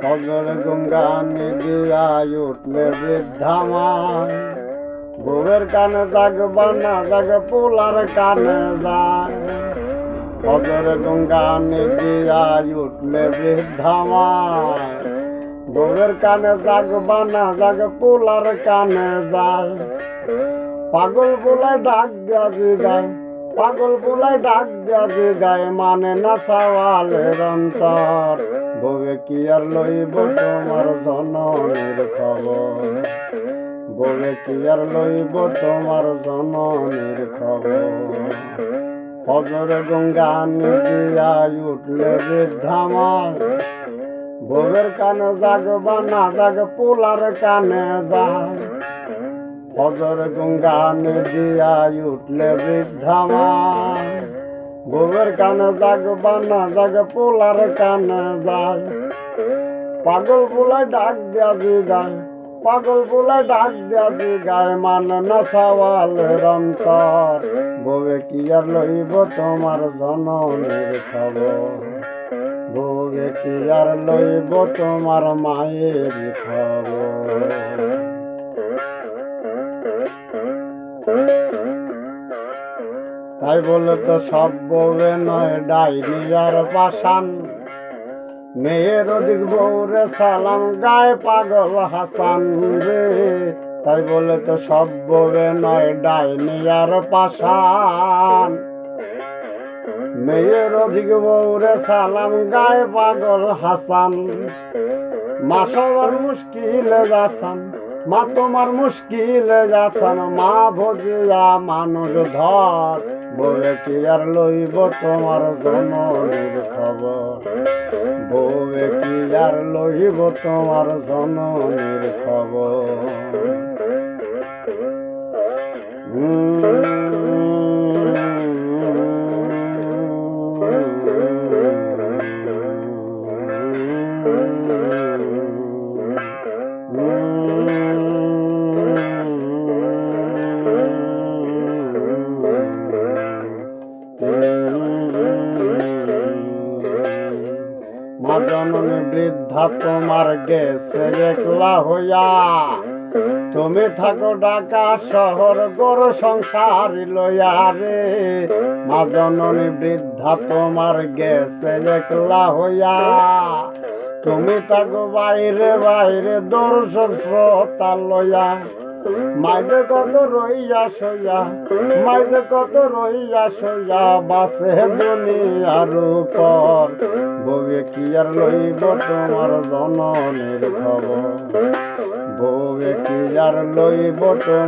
ফজর গঙ্গা নিদিয়া উঠলে বৃদ্ধা মায়, বউয়ের কানে জাগবা না জাগ পোলার কানে যায়। ফজর গঙ্গা নিদিয়া উঠলে বৃদ্ধা মায়, বউয়ের কানে জাগবা না জাগ পোলার কানে যায়। পাগল বলে ডাক দিয়া জিগায়, পাগল বলে ডাক দিয়া জিগায়, মানে না সওয়ালের অন্তর। বউয়ে কি আর লইব তোমার জননীর খবর, বউয়ে কি আর লইব তোমার জননীর খবর। ফজর গঙ্গা নিদিয়া উঠলে বৃদ্ধা মায়, বউয়ের কানে জাগবা না জাগ পোলার কানে যায়। ফজর গঙ্গা নিদিয়া উঠলে বৃদ্ধা মায়, বউয়ের কানে জাগবা না জাগ পোলার কানে যায়। পাগল বলে ডাক দিয়া জিগায়, পাগল বলে ডাক দিয়া জিগায়, মানে না সওয়ালের অন্তর। বউয়ে কি আর লইব তোমার জননীর খবর, বউয়ে কি আর লইব তোমার মায়ের খবর। তাই বলে তো সব বউয়ে নয় ডাইনি আর পাষাণ, মেয়ের অধিক বউরে সালাম গায়ে পাগল হাসান রে। তাই বলে তো সব বউয়ে নয় ডাইনি আর পাষাণ, মেয়ের অধিক বউরে সালাম গায়ে পাগল হাসান। মা সবার মুশকিলে যাচ্ছেন, মা তোমার মুশকিলে যাচ্ছেন, মা ভজিয়া মানুষ ধর। বউয়ে কি আর লইব তোমার জননীর খবর, বউয়ে কি আর লইব তোমার জননীর খবর। মা জননী বৃদ্ধা তোমার গেছে একলা হইয়া, তুমি থাকো ঢাকা শহর গড় সংসার লইয়া রে। মা জননী বৃদ্ধা তোমার গেছে একলা হইয়া, তুমি থাকো বাইরে বাইরে দর্শক শ্রোতা লইয়া। মাইজে কত রইয়া সইয়া, মাইজে কত রইয়া সইয়া, বাসে দুনিয়ার উপর। বউয়ে কি আর লইব তোমার জননীর খবর, বউয়ে কি আর লইব তোমার